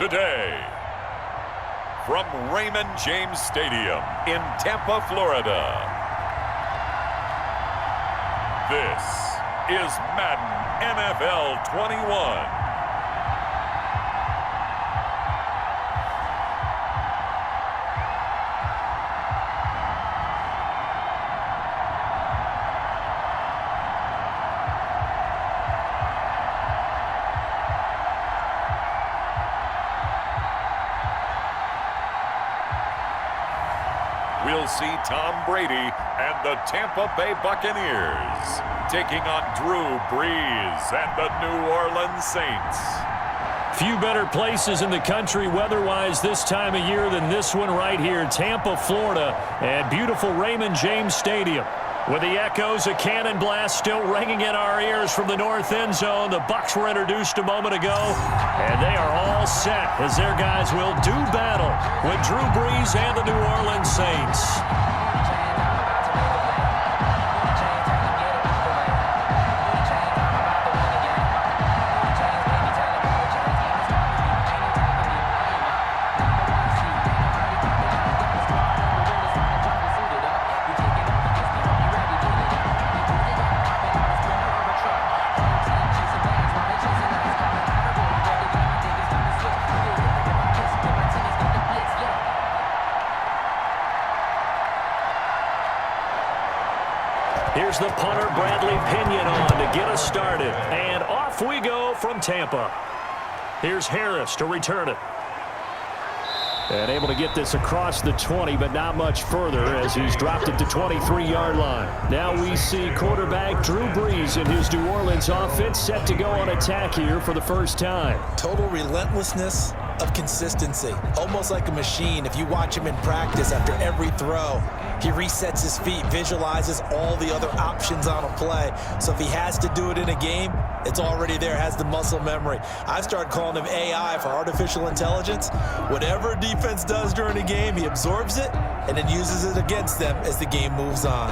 today. From Raymond James Stadium in Tampa, Florida, this is Madden NFL 21. We'll see Tom Brady and the Tampa Bay Buccaneers taking on Drew Brees and the New Orleans Saints. Few better places in the country weather-wise this time of year than this one right here, Tampa, Florida, and beautiful Raymond James Stadium. With the echoes of cannon blast still ringing in our ears from the north end zone, the Bucs were introduced a moment ago, and they are all set as their guys will do battle with Drew Brees and the New Orleans Saints. Here's the punter, Bradley Pinion, on to get us started. And off we go from Tampa. Here's Harris to return it. And able to get this across the 20, but not much further as he's dropped it to 23-yard line. Now we see quarterback Drew Brees and his New Orleans offense set to go on attack here for the first time. Total relentlessness of consistency. Almost like a machine. If you watch him in practice after every throw, he resets his feet, visualizes all the other options on a play. So if he has to do it in a game, it's already there, has the muscle memory. I've started calling him AI for artificial intelligence. Whatever defense does during a game, he absorbs it and then uses it against them as the game moves on.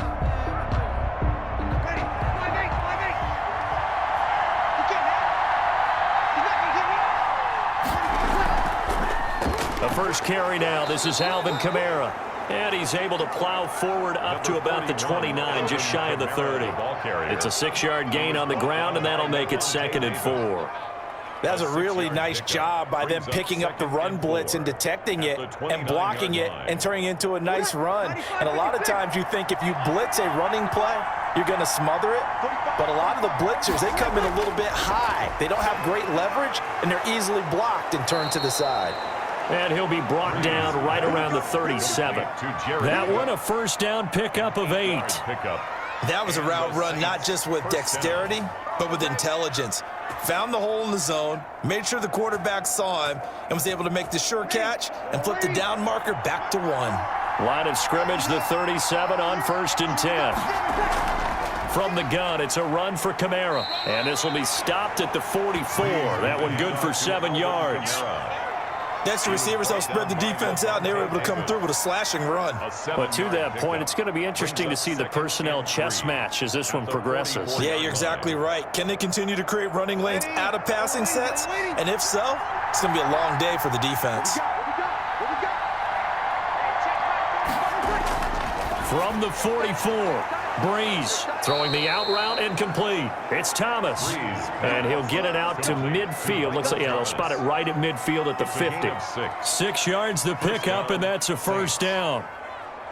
The first carry now. This is Alvin Kamara. And he's able to plow forward up to about the 29, just shy of the 30. It's a 6-yard gain on the ground, and that'll make it 2nd and 4. That was a really nice job by them picking up the run blitz and detecting it and blocking it and turning it into a nice run. And a lot of times you think if you blitz a running play, you're going to smother it. But a lot of the blitzers, they come in a little bit high. They don't have great leverage, and they're easily blocked and turned to the side. And he'll be brought down right around the 37. That one, a first down pickup of 8. That was a route run not just with dexterity, but with intelligence. Found the hole in the zone, made sure the quarterback saw him, and was able to make the sure catch and flip the down marker back to 1. Line of scrimmage, the 37 on 1st and 10. From the gun, it's a run for Kamara. And this will be stopped at the 44. That one good for 7 yards. That's the receivers help spread the defense out, and they were able to come through with a slashing run. But to that point, it's going to be interesting to see the personnel chess match as this one progresses. Yeah, you're exactly right. Can they continue to create running lanes out of passing sets? And if so, it's going to be a long day for the defense. From the 44, Brees throwing the out route incomplete. It's Thomas, and he'll get it out to midfield. Looks like, yeah, they'll spot it right at midfield at the 50. 6 yards the pickup, and that's a first down.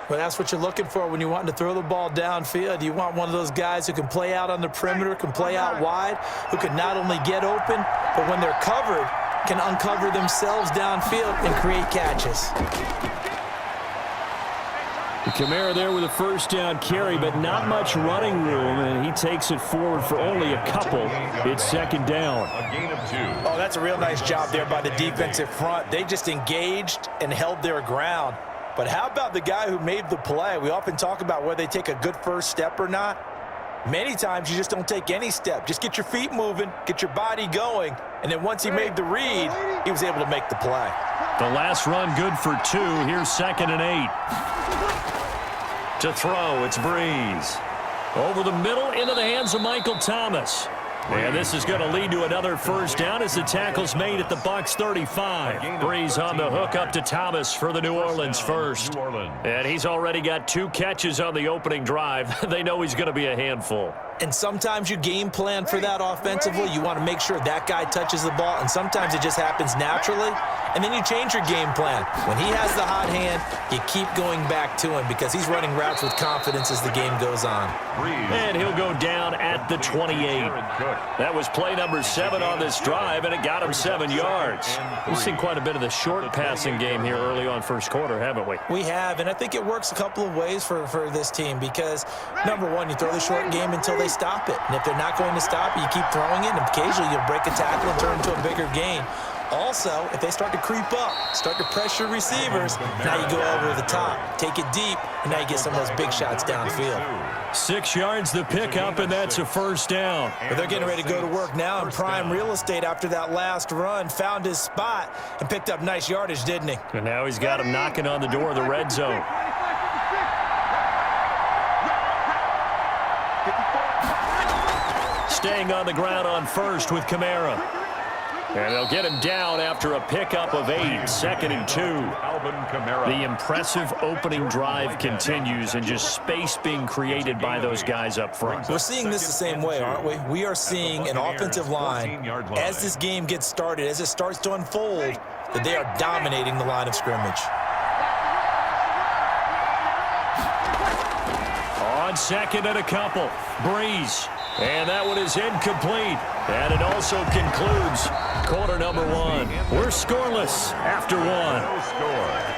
Well, that's what you're looking for when you're wanting to throw the ball downfield. You want one of those guys who can play out on the perimeter, can play out wide, who can not only get open, but when they're covered, can uncover themselves downfield and create catches. Kamara there with a first down carry, but not much running room, and he takes it forward for only a couple. It's 2nd down. Oh, that's a real nice job there by the defensive front. They just engaged and held their ground. But how about the guy who made the play? We often talk about whether they take a good first step or not. Many times you just don't take any step. Just get your feet moving, get your body going, and then once he made the read, he was able to make the play. The last run good for 2. Here's 2nd and 8. To throw, it's Brees. Over the middle, into the hands of Michael Thomas. And this is going to lead to another first down as the tackle's made at the Bucs 35. Breeze on the hook up to Thomas for the New Orleans first. And he's already got 2 catches on the opening drive. They know he's going to be a handful. And sometimes you game plan for that offensively. You want to make sure that guy touches the ball, and sometimes it just happens naturally, and then you change your game plan. When he has the hot hand, you keep going back to him because he's running routes with confidence as the game goes on. And he'll go down at the 28. That was play number 7 on this drive, and it got him 7 yards. We've seen quite a bit of the short passing game here early on first quarter, haven't we? We have, and I think it works a couple of ways for this team because, number one, you throw the short game until they stop it. And if they're not going to stop it, you keep throwing it, and occasionally you'll break a tackle and turn into a bigger gain. Also, if they start to creep up, start to pressure receivers, now you go over the top, take it deep, and now you get some of those big shots downfield. 6 yards the pickup, and that's a first down. But they're getting ready to go to work now in prime real estate after that last run, found his spot, and picked up nice yardage, didn't he? And now he's got him knocking on the door of the red zone. Staying on the ground on first with Kamara. And they'll get him down after a pickup of 8, 2nd and 2. The impressive opening drive continues and just space being created by those guys up front. We're seeing this the same way, aren't we? We are seeing an offensive line, as this game gets started, as it starts to unfold, that they are dominating the line of scrimmage. On 2nd and a couple, Breeze. And that one is incomplete. And it also concludes quarter number 1. We're scoreless after 1. No score.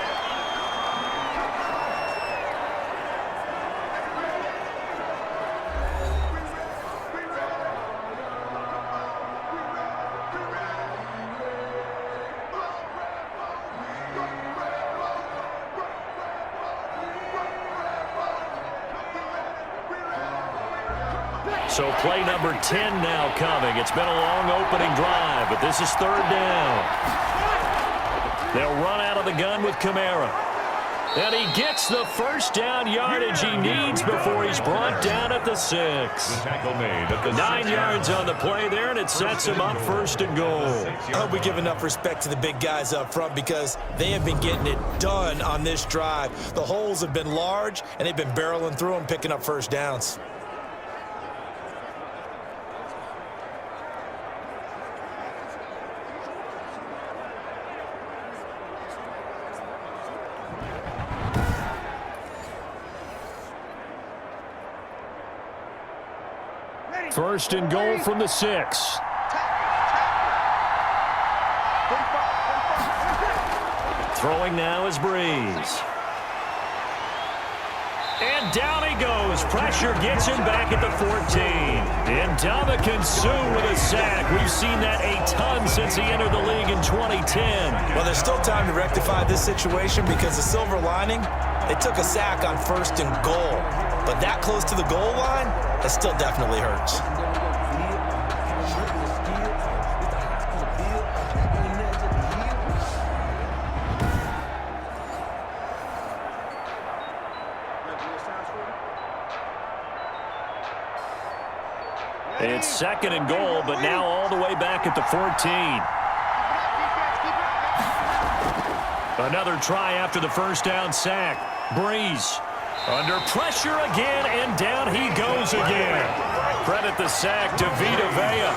So play number 10 now coming. It's been a long opening drive, but this is 3rd down. They'll run out of the gun with Kamara. And he gets the first down yardage he needs before he's brought down at the 6. 9 yards on the play there, and it sets him up 1st and goal. I hope we give enough respect to the big guys up front because they have been getting it done on this drive. The holes have been large, and they've been barreling through them, picking up first downs. First and goal from the 6. Throwing now is Breeze. And down he goes. Pressure gets him back at the 14. And Ndamukong Suh with a sack. We've seen that a ton since he entered the league in 2010. Well, there's still time to rectify this situation because the silver lining, they took a sack on 1st and goal. But that close to the goal line, that still definitely hurts. It's 2nd and goal, but now all the way back at the 14. Another try after the first down sack. Breeze under pressure again, and down he goes again. Credit the sack to Vita Vea.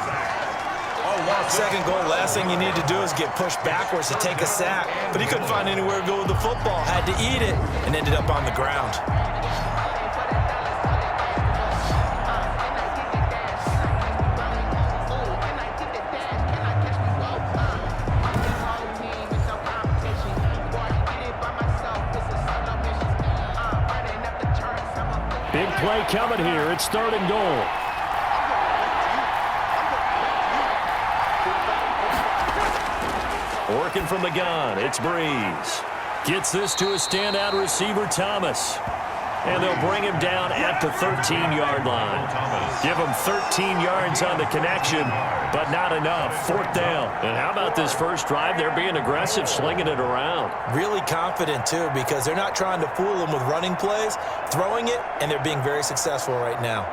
2nd goal, last thing you need to do is get pushed backwards to take a sack. But he couldn't find anywhere to go with the football, had to eat it, and ended up on the ground. Big play coming here. It's 3rd and goal. Working from the gun, it's Breeze. Gets this to a standout receiver, Thomas. And they'll bring him down at the 13-yard line. Give him 13 yards on the connection, but not enough. 4th down. And how about this first drive? They're being aggressive, slinging it around. Really confident, too, because they're not trying to fool them with running plays, throwing it, and they're being very successful right now.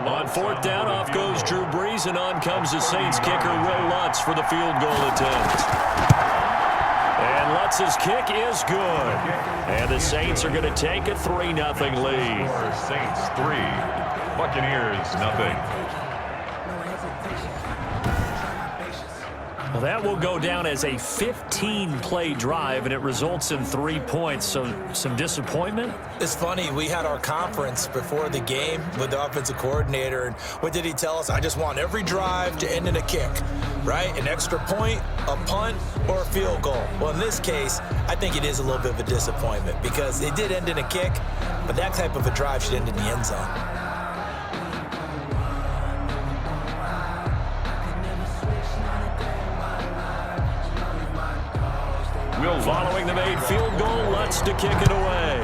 On fourth down, off goes Drew Brees, and on comes the Saints kicker, Will Lutz, for the field goal attempt. And Lutz's kick is good. And the Saints are going to take a 3-0 lead. Saints 3, Buccaneers 0. Well, that will go down as a 15-play drive, and it results in 3 points. So some disappointment? It's funny, we had our conference before the game with the offensive coordinator, and what did he tell us? I just want every drive to end in a kick, right? An extra point, a punt, or a field goal. Well, in this case, I think it is a little bit of a disappointment because it did end in a kick, but that type of a drive should end in the end zone. Following the made field goal, Lutz to kick it away.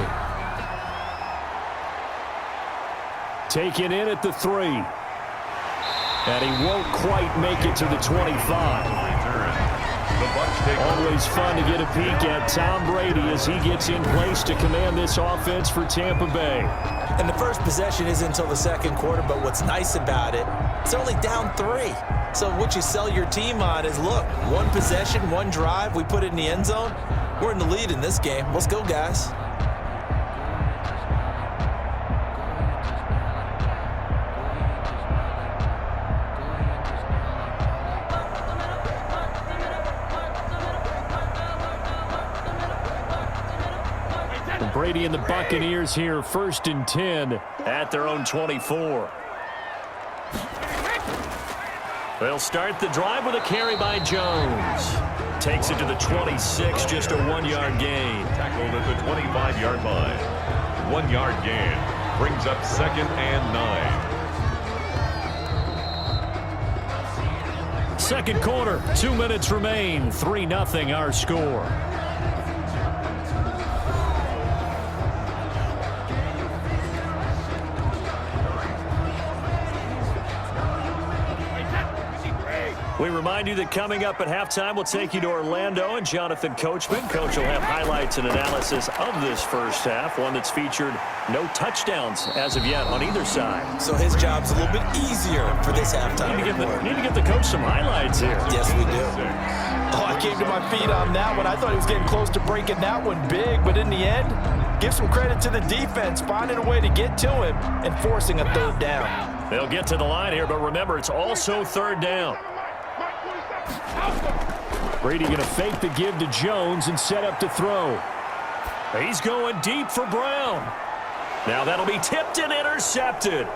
Taken in at the 3. And he won't quite make it to the 25. Always fun to get a peek at Tom Brady as he gets in place to command this offense for Tampa Bay. And the first possession isn't until the second quarter, but what's nice about it, it's only down 3. So what you sell your team on is, look, one possession, one drive, we put it in the end zone. We're in the lead in this game. Let's go, guys. Brady and the Buccaneers here, 1st and 10 at their own 24. They'll start the drive with a carry by Jones. Takes it to the 26, just a 1-yard gain. Tackled at the 25-yard line. 1-yard gain. Brings up 2nd and 9. Second quarter, 2 minutes remain. 3-0 our score. We remind you that coming up at halftime, we'll take you to Orlando and Jonathan Coachman. Coach will have highlights and analysis of this first half, one that's featured no touchdowns as of yet on either side. So his job's a little bit easier for this halftime. Need to give the coach some highlights here. Yes, we do. Oh, I came to my feet on that one. I thought he was getting close to breaking that one big, but in the end, give some credit to the defense, finding a way to get to him and forcing a 3rd down. They'll get to the line here, but remember, it's also 3rd down. Brady going to fake the give to Jones and set up to throw. He's going deep for Brown. Now that'll be tipped and intercepted.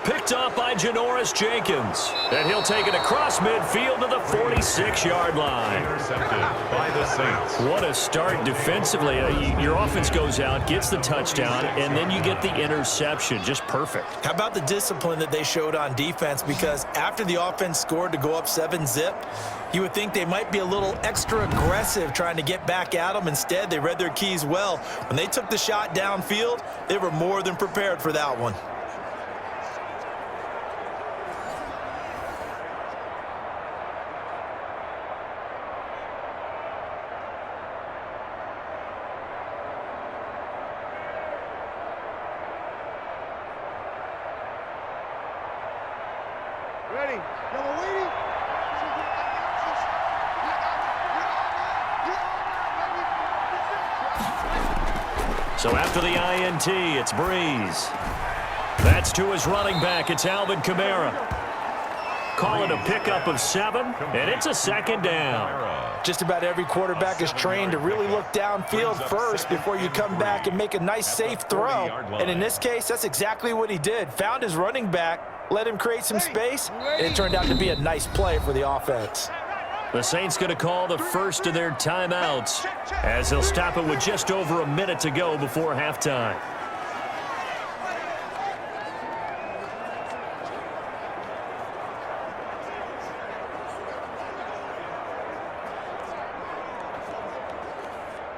Picked off by Janoris Jenkins. And he'll take it across midfield to the 46-yard line. Intercepted by the Saints. What a start defensively. Your offense goes out, gets the touchdown, and then you get the interception. Just perfect. How about the discipline that they showed on defense? Because after the offense scored to go up 7-zip, you would think they might be a little extra aggressive trying to get back at them. Instead, they read their keys well. When they took the shot downfield, they were more than prepared for that one. Ready? Yellow lady. So after the INT, it's Breeze. That's to his running back. It's Alvin Kamara. Call it a pickup of 7, and it's a 2nd down. Just about every quarterback is trained to really look downfield first before you come back and make a nice, safe throw. And in this case, that's exactly what he did. Found his running back, let him create some space, and it turned out to be a nice play for the offense. The Saints going to call the first of their timeouts as they'll stop it with just over a minute to go before halftime.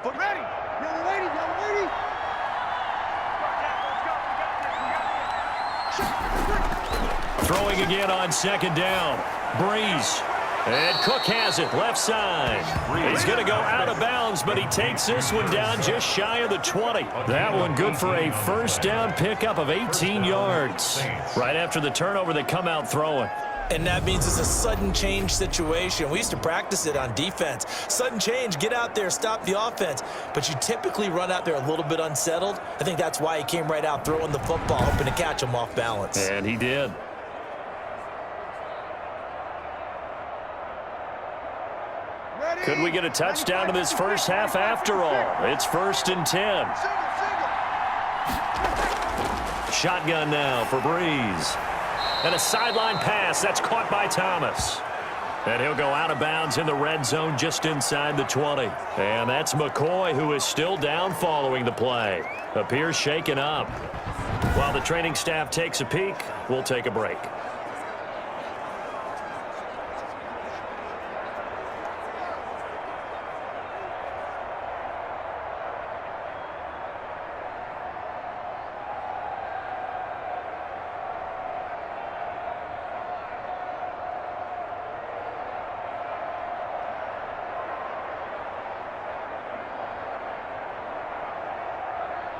But ready? Yellow lady, yellow lady. Throwing again on 2nd down. Breeze. And Cook has it, left side. He's going to go out of bounds, but he takes this one down just shy of the 20. That one good for a first down pickup of 18 yards. Right after the turnover, they come out throwing. And that means it's a sudden change situation. We used to practice it on defense. Sudden change, get out there, stop the offense. But you typically run out there a little bit unsettled. I think that's why he came right out throwing the football, hoping to catch him off balance. And he did. Could we get a touchdown in this first half after all? It's 1st and 10. Shotgun now for Breeze. And a sideline pass. That's caught by Thomas. And he'll go out of bounds in the red zone just inside the 20. And that's McCoy, who is still down following the play. Appears shaken up. While the training staff takes a peek, we'll take a break.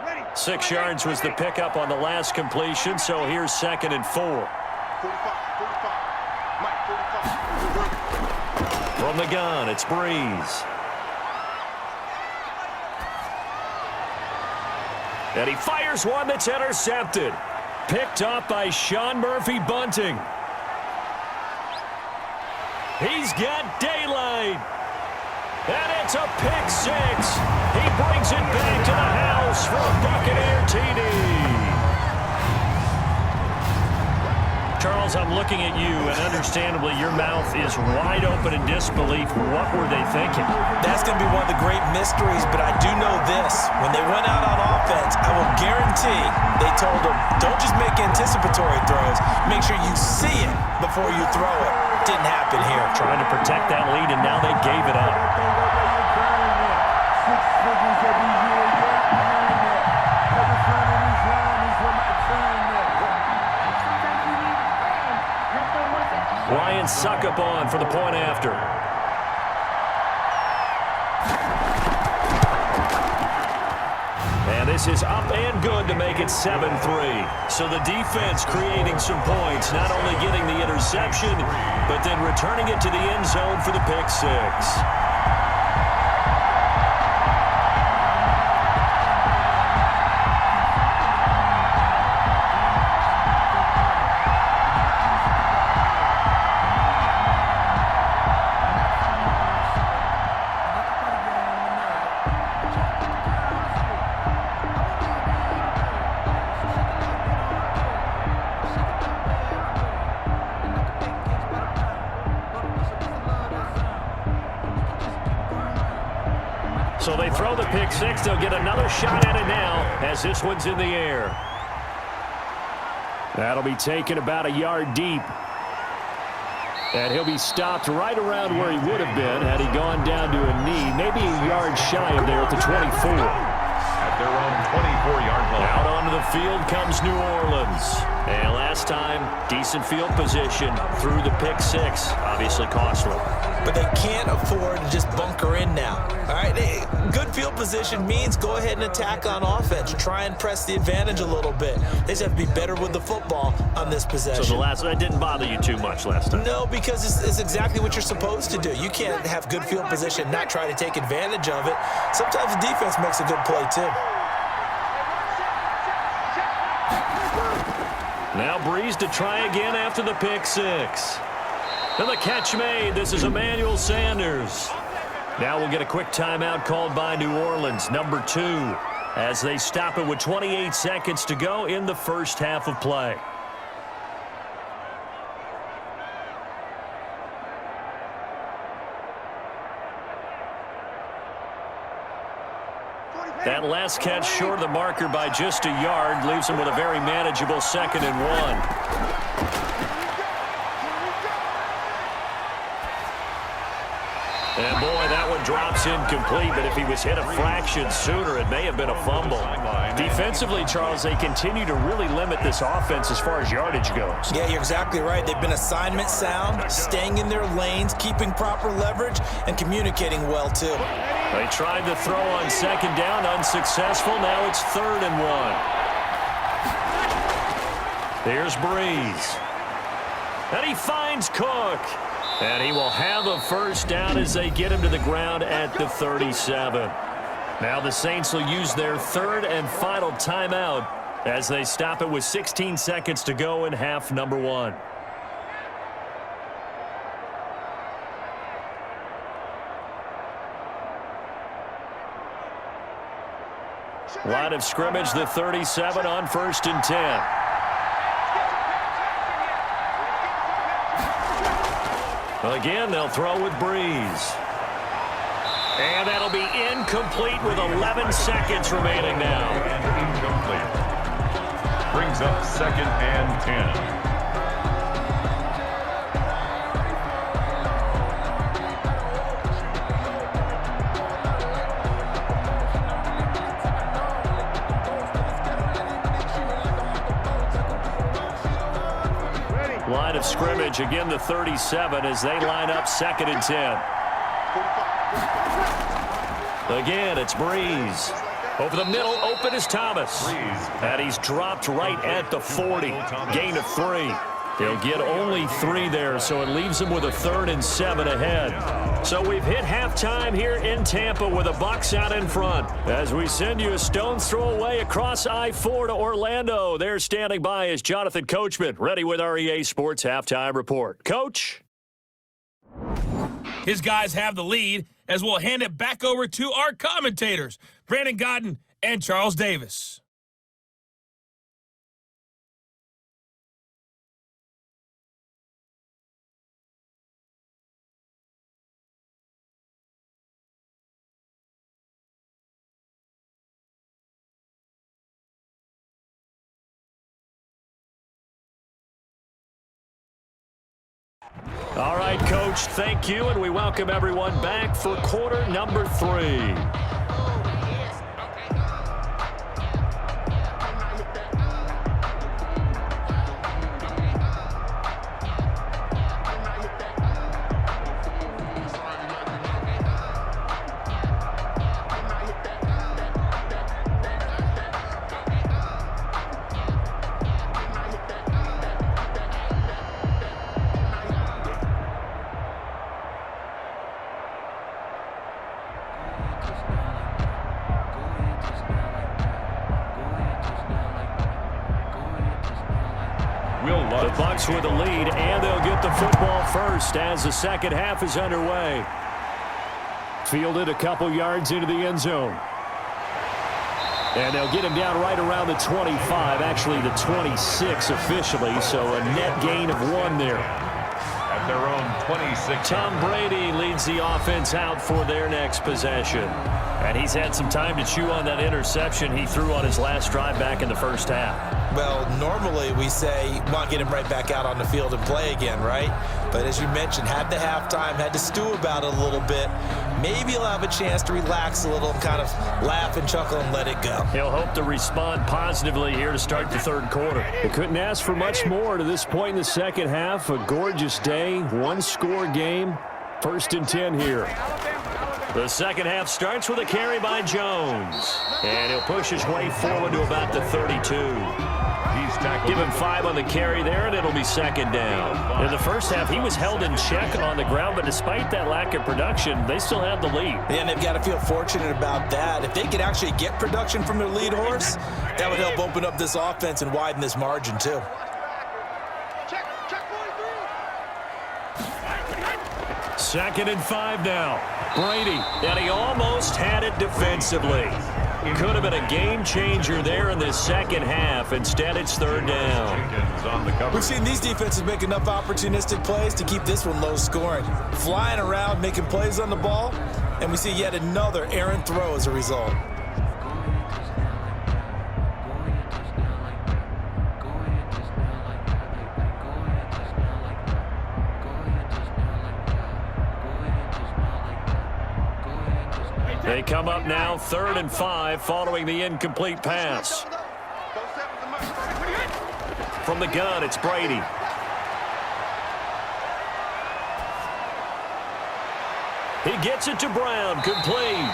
Ready. 6 yards was the pickup on the last completion, so here's 2nd and 4. 45. Mike, 45. From the gun, it's Breeze. And he fires one that's intercepted. Picked up by Sean Murphy-Bunting. He's got daylight. And it's a pick 6. He brings it back to the house for a Buccaneer TD. Charles, I'm looking at you, and understandably your mouth is wide open in disbelief. What were they thinking? That's going to be one of the great mysteries, but I do know this. When they went out on offense, I will guarantee they told them, don't just make anticipatory throws. Make sure you see it before you throw it. Didn't happen here. Trying to protect that lead, and now they gave it up. Ryan Suckup on for the point after. And this is up and good to make it 7-3. So the defense creating some points, not only getting the interception, but then returning it to the end zone for the pick 6. So they throw the pick 6. They'll get another shot at it now as this one's in the air. That'll be taken about a yard deep. And he'll be stopped right around where he would have been had he gone down to a knee, maybe a yard shy of there at the 24. At their own 24-yard line. Out onto the field comes New Orleans. And last time, decent field position through the pick 6. Obviously costly. But they can't afford to just bunker in now. All right, good field position means go ahead and attack on offense. Try and press the advantage a little bit. They just have to be better with the football on this possession. So that didn't bother you too much last time? No, because it's exactly what you're supposed to do. You can't have good field position, not try to take advantage of it. Sometimes the defense makes a good play too. Now Breeze to try again after the pick 6. And the catch made. This is Emmanuel Sanders. Now we'll get a quick timeout called by New Orleans, number 2, as they stop it with 28 seconds to go in the first half of play. That last catch short of the marker by just a yard leaves him with a very manageable 2nd and 1. And boy, that one one drops incomplete, but if he was hit a fraction sooner, it may have been a fumble. Defensively, Charles, they continue to really limit this offense as far as yardage goes. Yeah, you're exactly right. They've been assignment sound, staying in their lanes, keeping proper leverage, and communicating well, too. They tried to throw on second down, unsuccessful. Now it's 3rd and 1. Here's Breeze. And he finds Cook. And he will have a first down as they get him to the ground at the 37. Now the Saints will use their 3rd and final timeout as they stop it with 16 seconds to go in half number 1. Line of scrimmage, the 37 on 1st and 10. Again, they'll throw with Breeze. And that'll be incomplete with 11 seconds remaining now. And incomplete. Brings up 2nd and 10. Line of scrimmage, again the 37 as they line up 2nd and 10. Again, it's Breeze. Over the middle, open is Thomas. And he's dropped right at the 40. Gain of 3. They'll get only 3 there, so it leaves them with a 3rd and 7 ahead. So we've hit halftime here in Tampa with the Bucs out in front. As we send you a stone's throw away across I-4 to Orlando. There standing by is Jonathan Coachman, ready with our EA Sports Halftime Report. Coach? His guys have the lead as we'll hand it back over to our commentators, Brandon Godden and Charles Davis. All right, Coach, thank you, and we welcome everyone back for quarter number 3. The Bucs with the lead, and they'll get the football first as the second half is underway. Fielded a couple yards into the end zone. And they'll get him down right around the 25, actually the 26 officially, so a net gain of 1 there. At their own 26. Tom Brady leads the offense out for their next possession. And he's had some time to chew on that interception he threw on his last drive back in the first half. Well, normally we say, want to get him right back out on the field and play again, right? But as you mentioned, had the halftime, had to stew about it a little bit. Maybe he'll have a chance to relax a little, kind of laugh and chuckle and let it go. He'll hope to respond positively here to start the 3rd quarter. They couldn't ask for much more to this point in the second half. A gorgeous day, 1-score game. 1st and 10 here. The second half starts with a carry by Jones. And he'll push his way forward to about the 32. Give him 5 on the carry there, and it'll be 2nd down. In the first half, he was held in check on the ground, but despite that lack of production, they still have the lead. And they've got to feel fortunate about that. If they could actually get production from their lead horse, that would help open up this offense and widen this margin, too. Second and 5 now. Brady, and he almost had it defensively. Could have been a game changer there in this second half. Instead, it's 3rd down. We've seen these defenses make enough opportunistic plays to keep this one low scoring. Flying around, making plays on the ball, and we see yet another errant throw as a result. They come up now 3rd and 5 following the incomplete pass. From the gun, it's Brady. He gets it to Brown, complete.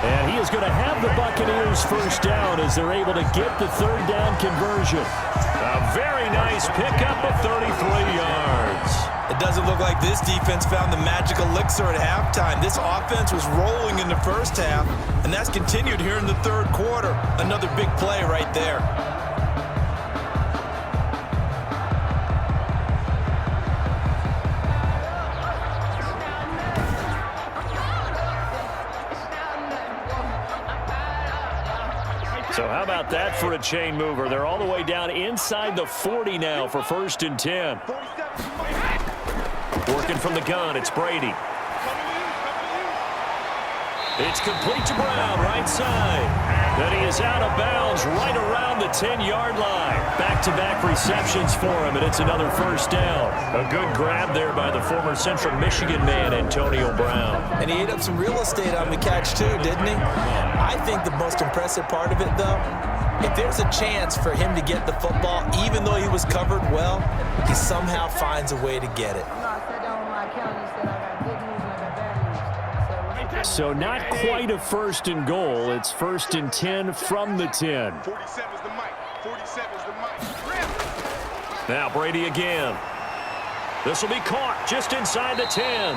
And he is going to have the Buccaneers first down as they're able to get the 3rd down conversion. A very nice pickup of 33 yards. It doesn't look like this defense found the magic elixir at halftime. This offense was rolling in the first half, and that's continued here in the 3rd quarter. Another big play right there. So how about that for a chain mover? They're all the way down inside the 40 now for 1st and 10. Working from the gun, it's Brady. It's complete to Brown, right side. Then he is out of bounds right around the 10-yard line. Back-to-back receptions for him, and it's another first down. A good grab there by the former Central Michigan man, Antonio Brown. And he ate up some real estate on the catch, too, didn't he? I think the most impressive part of it, though, if there's a chance for him to get the football, even though he was covered well, he somehow finds a way to get it. So not quite a 1st and goal. It's 1st and 10 from the 10. 47's the mic. 47's the mic. Now Brady again. This will be caught just inside the 10.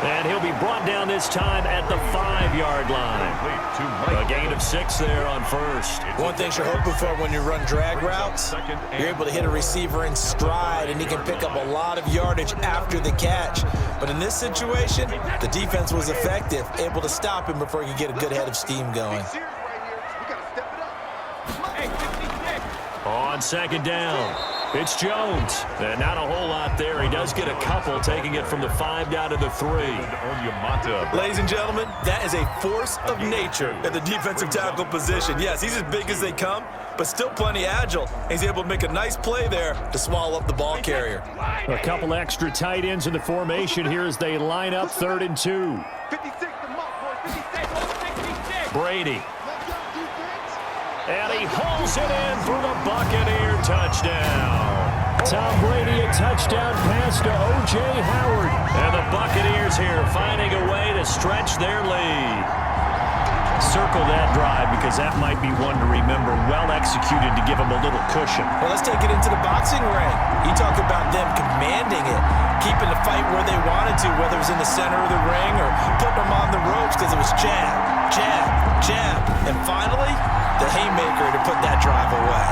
And he'll be brought down this time at the 5-yard line. A gain of 6 there on 1st. One thing you're hoping for when you run drag routes, you're able to hit a receiver in stride, and he can pick up a lot of yardage after the catch. But in this situation, the defense was effective, able to stop him before he could get a good head of steam going. On 2nd down, it's Jones. And not a whole lot there. He does get a couple, taking it from the 5 down to the 3. Ladies and gentlemen, that is a force of nature at the defensive tackle position. Yes, he's as big as they come, but still plenty agile. He's able to make a nice play there to swallow up the ball carrier. A couple extra tight ends in the formation here as they line up 3rd and 2. Brady. And he hauls it in for the Buccaneer touchdown. Tom Brady, a touchdown pass to O.J. Howard. And the Buccaneers here finding a way to stretch their lead. Circle that drive because that might be one to remember. Well executed to give them a little cushion. Well, let's take it into the boxing ring. You talk about them commanding it, keeping the fight where they wanted to, whether it was in the center of the ring or putting them on the ropes because it was jab, jab, jab. And finally, the haymaker to put that drive away.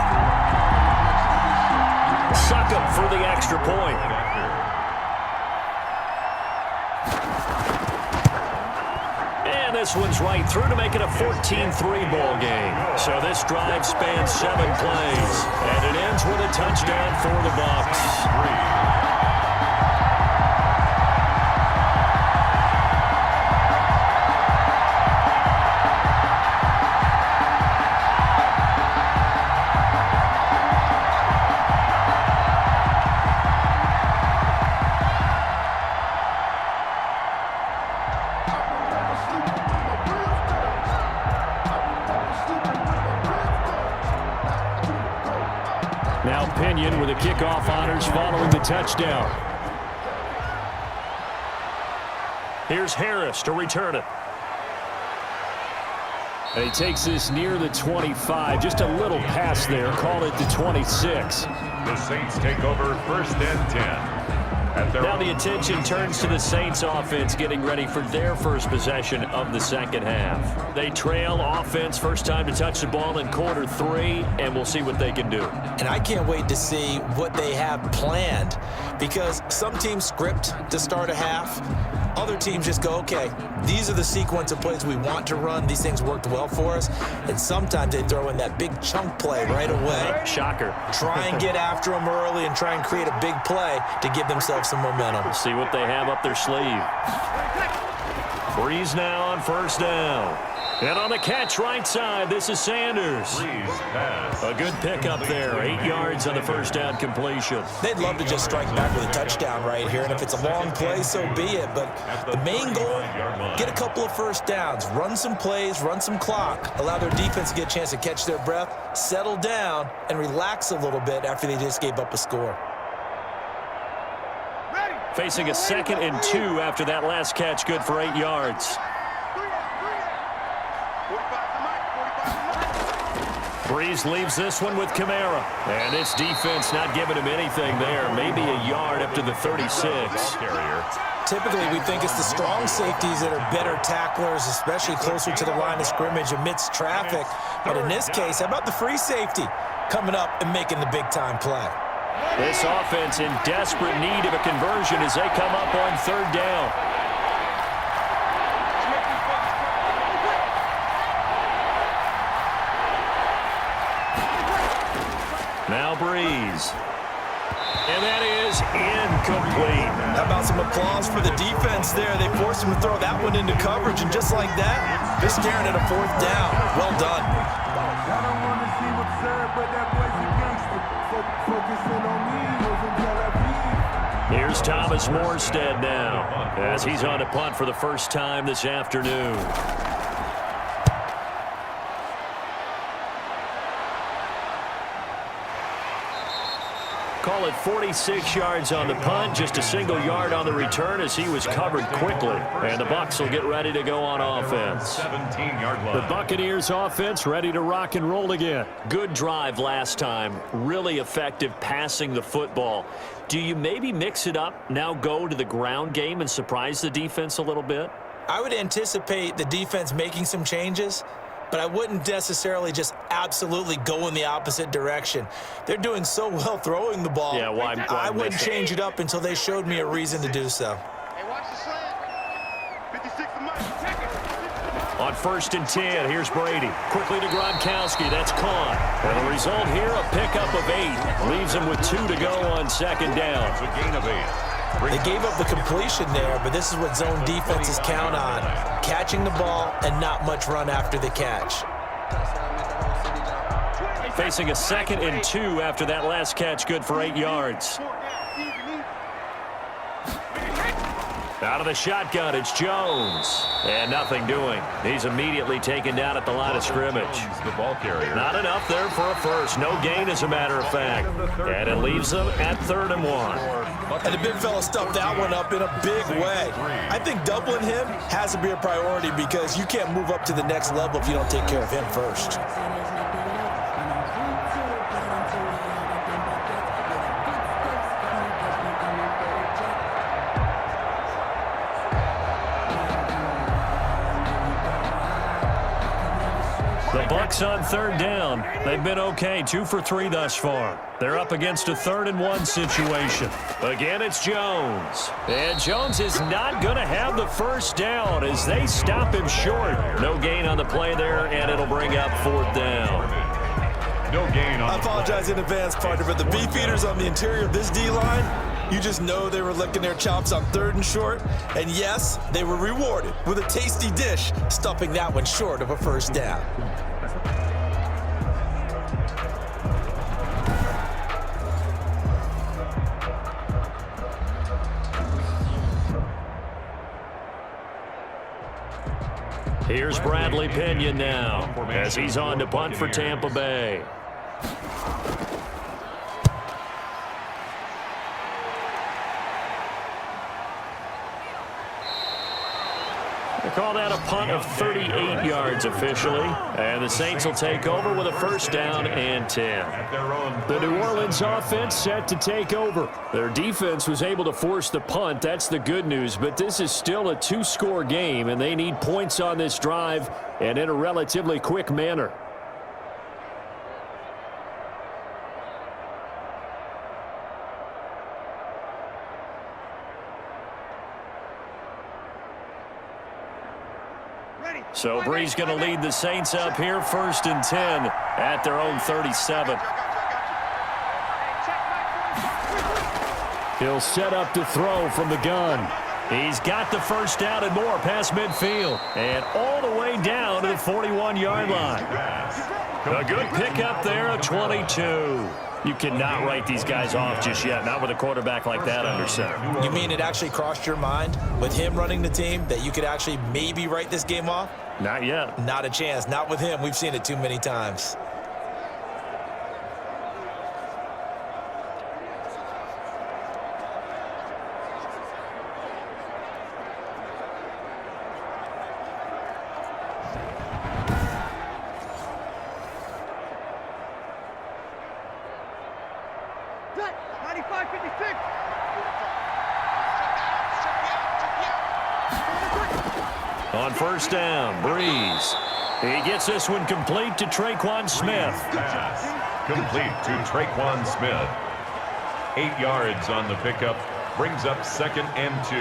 Suck up for the extra point. And this one's right through to make it a 14-3 ball game. So this drive spans 7 plays. And it ends with a touchdown for the Bucs. Now Pinion with the kickoff honors following the touchdown. Here's Harris to return it. And he takes this near the 25. Just a little pass there. Call it the 26. The Saints take over 1st and 10. Now the attention turns to the Saints offense getting ready for their first possession of the 2nd half. They trail offense, first time to touch the ball in quarter 3, and we'll see what they can do. And I can't wait to see what they have planned because some teams script to start a half. Other teams just go, okay, these are the sequence of plays we want to run. These things worked well for us. And sometimes they throw in that big chunk play right away. Shocker. Try and get after them early and try and create a big play to give themselves some momentum. See what they have up their sleeve. Breeze now on 1st down. And on the catch right side, this is Sanders. A good pickup there. 8 yards on the first down completion. They'd love to just strike back with a touchdown right here, and if it's a long play, so be it. But the main goal, get a couple of first downs, run some plays, run some clock, allow their defense to get a chance to catch their breath, settle down, and relax a little bit after they just gave up a score. Facing a 2nd and 2 after that last catch, good for 8 yards. Breeze leaves this one with Kamara. And this defense not giving him anything there. Maybe a yard up to the 36. Typically, we think it's the strong safeties that are better tacklers, especially closer to the line of scrimmage amidst traffic. But in this case, how about the free safety coming up and making the big-time play? This offense in desperate need of a conversion as they come up on 3rd down. Now Breeze. And that is incomplete. How about some applause for the defense there? They forced him to throw that one into coverage, and just like that, they're staring at a 4th down. Well done. I don't want to see what's served, but that boy's a gangster. Focusing on me, wasn't Tel Aviv. Here's Thomas Morstead now as he's on a punt for the first time this afternoon. Call it 46 yards on the punt, just a single yard on the return as he was covered quickly. And the Bucs will get ready to go on offense. 17-yard line. The Buccaneers offense ready to rock and roll again. Good drive last time. Really effective passing the football. Do you maybe mix it up, now go to the ground game and surprise the defense a little bit? I would anticipate the defense making some changes, but I wouldn't necessarily just absolutely go in the opposite direction. They're doing so well throwing the ball. Yeah, I wouldn't change it up until they showed me a reason to do so. Hey, watch the slant. 56 to Mike. Check it. On 1st and 10, here's Brady. Quickly to Gronkowski. That's caught. And the result here, a pickup of 8. Leaves him with 2 to go on 2nd down. It's a gain of 8. They gave up the completion there, but this is what zone defenses count on. Catching the ball and not much run after the catch. Facing a 2nd and 2 after that last catch, good for 8 yards. Out of the shotgun, it's Jones. And nothing doing. He's immediately taken down at the line of scrimmage. The ball carrier. Not enough there for a first. No gain, as a matter of fact. And it leaves them at 3rd and 1. And the big fella stuffed that one up in a big way. I think doubling him has to be a priority because you can't move up to the next level if you don't take care of him first. The Bucs on 3rd down. They've been okay, 2 for 3 thus far. They're up against a 3rd and 1 situation. Again, it's Jones. And Jones is not going to have the first down as they stop him short. No gain on the play there, and it'll bring up 4th down. No gain on I apologize in advance, partner, but the beef eaters on the interior of this D-line, you just know they were licking their chops on 3rd and short. And yes, they were rewarded with a tasty dish, stuffing that one short of a first down. Here's Bradley Pinion now as he's on to punt for Tampa Bay. They call that a punt of 38 yards officially. And the Saints will take over with a first down and 10. The New Orleans offense set to take over. Their defense was able to force the punt. That's the good news. But this is still a 2-score game, and they need points on this drive and in a relatively quick manner. So Breeze going to lead the Saints up here, 1st and 10 at their own 37. He'll set up to throw from the gun. He's got the first down and more past midfield. And all the way down to the 41-yard line. A good pickup there, a 22. You cannot write these guys off just yet, not with a quarterback like that under center. You mean it actually crossed your mind with him running the team that you could actually maybe write this game off? Not yet. Not a chance. Not with him. We've seen it too many times. On first down, Breeze. He gets this one complete to Traquan Smith. Pass complete to Traquan Smith. 8 yards on the pickup. Brings up 2nd and 2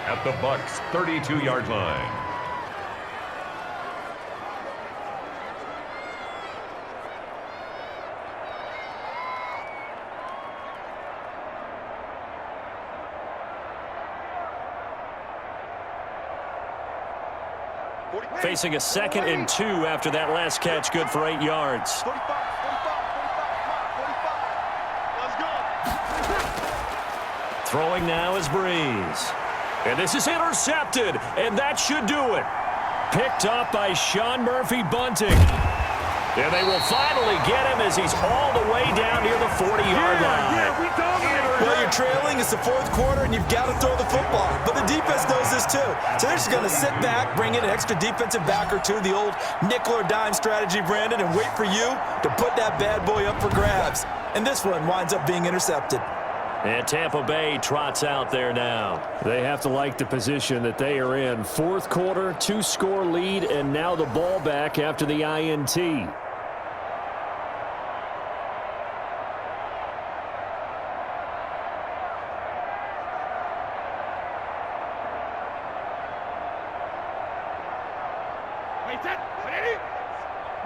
at the Bucs' 32-yard line. Facing a 2nd and 2 after that last catch, good for 8 yards. 45, 45, 45. Let's go. Throwing now is Breeze. And this is intercepted, and that should do it. Picked up by Sean Murphy-Bunting. And they will finally get him as he's all the way down near the 40-yard line. We dominated. Well, you're trailing. It's the 4th quarter, and you've got to throw the football. But the defense knows this, too. So they're just going to sit back, bring in an extra defensive back or two, the old nickel or dime strategy, Brandon, and wait for you to put that bad boy up for grabs. And this one winds up being intercepted. And Tampa Bay trots out there now. They have to like the position that they are in. 4th quarter, 2-score lead, and now the ball back after the INT.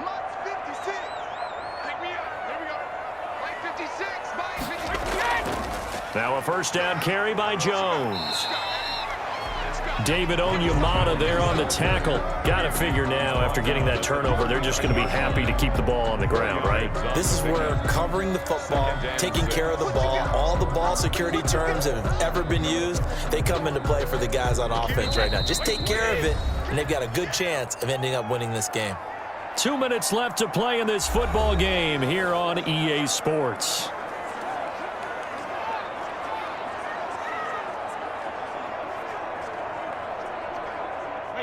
Mike's 56. Pick me up. Here we go. Mike 56. Mike 56. Now a first down carry by Jones. David Onyemata there on the tackle. Got to figure now after getting that turnover, they're just going to be happy to keep the ball on the ground, right? This is where covering the football, taking care of the ball, all the ball security terms that have ever been used, they come into play for the guys on offense right now. Just take care of it, and they've got a good chance of ending up winning this game. 2 minutes left to play in this football game here on EA Sports.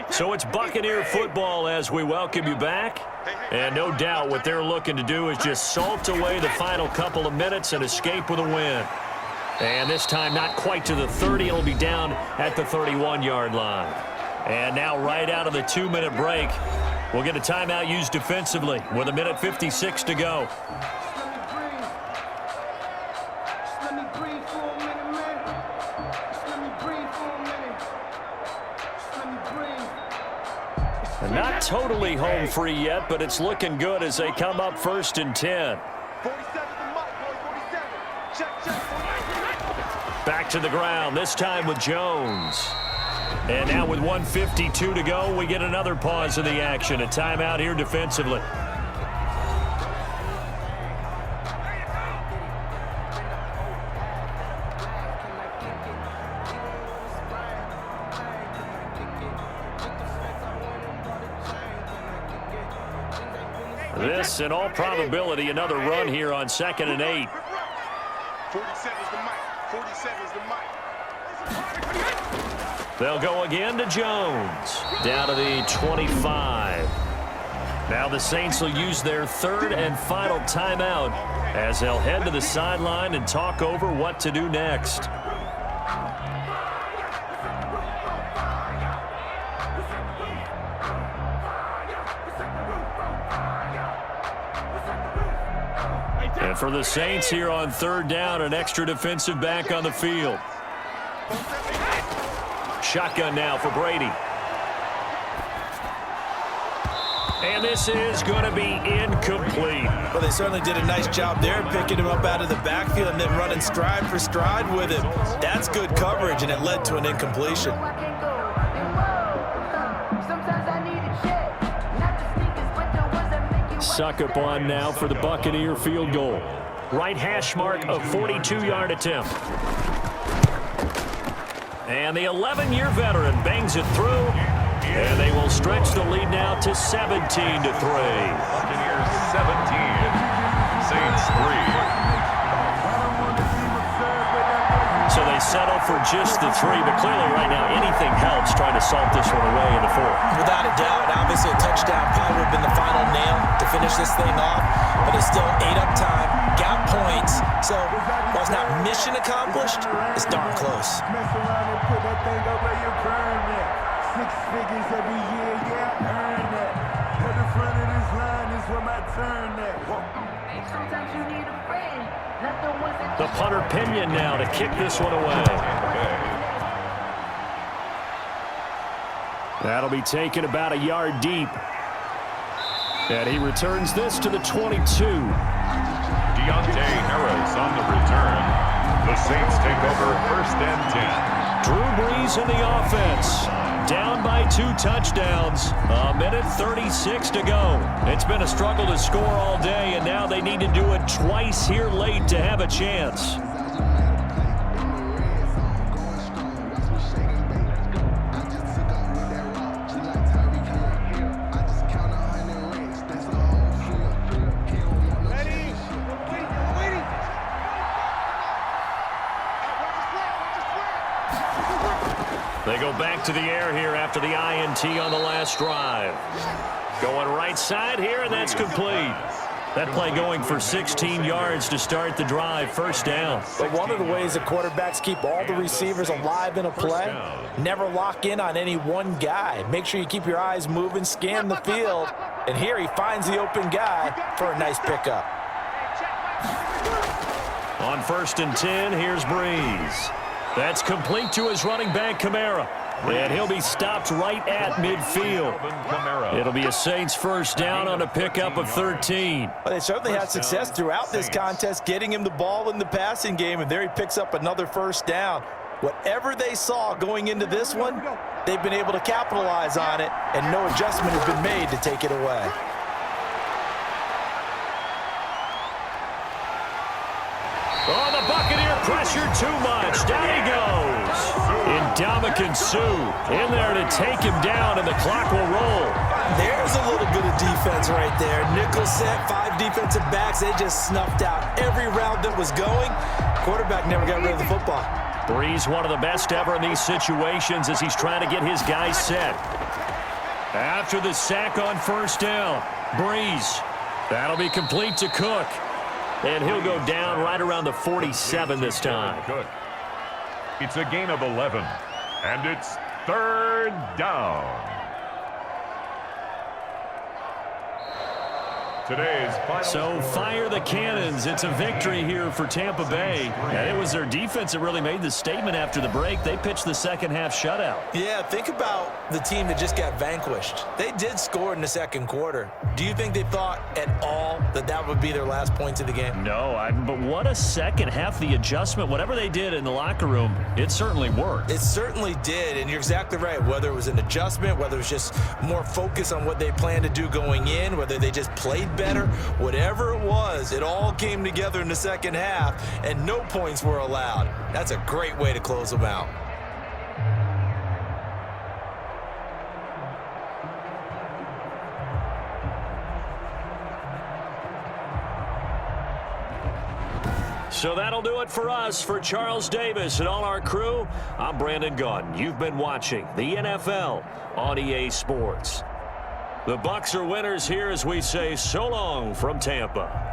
So it's Buccaneer football as we welcome you back. And no doubt what they're looking to do is just salt away the final couple of minutes and escape with a win. And this time not quite to the 30. It'll be down at the 31-yard line. And now right out of the 2-minute break, we'll get a timeout used defensively with 1:56 to go. Not totally home free yet, but it's looking good as they come up 1st and 10. 47 to Mike, boy. 47. Check, check. Back to the ground, this time with Jones. And now with 1:52 to go, we get another pause in the action. A timeout here defensively. This, in all probability, another run here on 2nd and 8. 47's the Mike. 47's the Mike. They'll go again to Jones. Down to the 25. Now the Saints will use their 3rd and final timeout as they'll head to the sideline and talk over what to do next. And for the Saints here on 3rd down, an extra defensive back on the field. Shotgun now for Brady. And this is going to be incomplete. Well, they certainly did a nice job there, picking him up out of the backfield and then running stride for stride with him. That's good coverage, and it led to an incompletion. Suck up on now for the Buccaneer field goal. Right hash mark of 42-yard attempt. And the 11-year veteran bangs it through, and they will stretch the lead now to 17-3. Buccaneers 17, Saints 3. So they settle for just the 3, but clearly right now anything helps trying to salt this one away in the 4th. Without a doubt, obviously a touchdown probably would have been the final nail to finish this thing off, but it's still 8 up time, got points, so while it's not mission accomplished, it's darn close. Mess around and put that thing up where you burn it. 6 figures every year, yeah, earn that. At the front of this line is where my turn at. Sometimes you need a friend. The punter Pinion now to kick this one away. That'll be taken about a yard deep. And he returns this to the 22. Deontay Harris on the return. The Saints take over 1st and 10. Drew Brees in the offense. Down by 2 touchdowns. A minute 36 to go. It's been a struggle to score all day, and now they need to do it twice here late to have a chance. They go back to the air here after the INT on the last drive. Going right side here, and that's complete. That play going for 16 yards to start the drive, 1st down. But one of the ways the quarterbacks keep all the receivers alive in a play, never lock in on any one guy. Make sure you keep your eyes moving, scan the field, and here he finds the open guy for a nice pickup. On 1st and 10, here's Brees. That's complete to his running back, Kamara. And he'll be stopped right at midfield. It'll be a Saints 1st down on a pickup of 13. Well, they certainly had success throughout this contest getting him the ball in the passing game, and there he picks up another 1st down. Whatever they saw going into this one, they've been able to capitalize on it, and no adjustment has been made to take it away. Oh, the Buccaneer pressure too much. Down he goes. Ndamukong Suh in there to take him down, and the clock will roll. There's a little bit of defense right there. Nickel set, 5 defensive backs. They just snuffed out every route that was going. Quarterback never got rid of the football. Brees, one of the best ever in these situations as he's trying to get his guys set. After the sack on 1st down, Brees. That'll be complete to Cook. And he'll go down right around the 47 this time. It's a gain of 11, and it's 3rd down. Today's final So fire the cannons. It's a victory here for Tampa Bay. And it was their defense that really made the statement after the break. They pitched the 2nd half shutout. Yeah, think about the team that just got vanquished. They did score in the 2nd quarter. Do you think they thought at all that that would be their last points of the game? No, but what a 2nd half. The adjustment, whatever they did in the locker room, it certainly worked. It certainly did, and you're exactly right. Whether it was an adjustment, whether it was just more focus on what they planned to do going in, whether they just played better, whatever it was, it all came together in the 2nd half, and no points were allowed. That's a great way to close them out. So that'll do it for us. For Charles Davis and all our crew, I'm Brandon Gaudin. You've been watching the NFL on EA Sports. The Bucs are winners here as we say so long from Tampa.